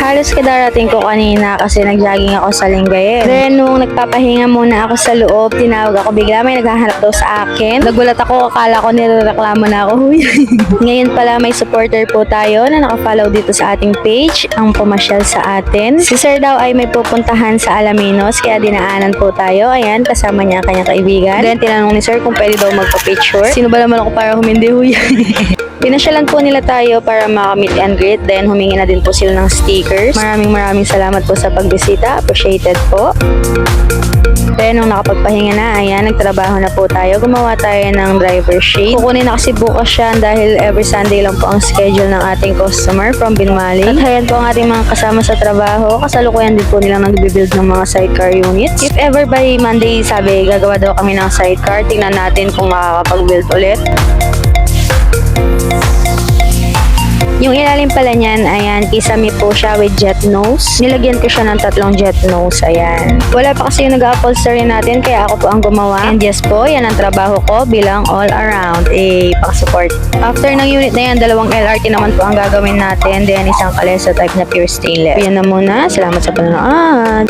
Halos kadarating ko kanina kasi nag-jogging ako sa Lingayen. Then nung nagpapahinga muna ako sa loob, tinawag ako bigla, may naghahanap daw sa akin. Nagulat ako, akala ko nirereklamo na ako. Ngayon pala may supporter po tayo na nakafollow dito sa ating page, ang pumasyal sa atin. Si Sir daw ay may pupuntahan sa Alaminos, kaya dinaanan po tayo. Ayan, kasama niya ang kanyang kaibigan. Then tinanong ni Sir kung pwede daw magpa-picture. Sino ba naman ako para humindi, huy? Pinasyalan po nila tayo para maka-meet and greet. Then humingi na din po sila ng stickers. Maraming salamat po sa pagbisita. Appreciated po. Then nung nakapagpahinga na, ayan, nagtrabaho na po tayo. Gumawa tayo ng driver shade. Kukunin na kasi bukas siya dahil every Sunday lang po ang schedule ng ating customer from Binmali. At ayan po ang ating mga kasama sa trabaho. Kasalukuyan din po nilang nagbibuild ng mga sidecar units. If ever by Monday, sabi, gagawa daw kami ng sidecar. Tingnan natin kung makakapag-build ulit. Yung ilalim pala niyan, ayan, kisame po siya with jet nose. Nilagyan ko siya ng 3 jet nose, ayan. Wala pa kasi yung nag-upholstery natin, kaya ako po ang gumawa. And yes po, yan ang trabaho ko bilang all around, pang-support. After ng unit na yan, 2 LRT naman po ang gagawin natin. Then isang kalesa type na pure stainless. Yan na muna, salamat sa panonood.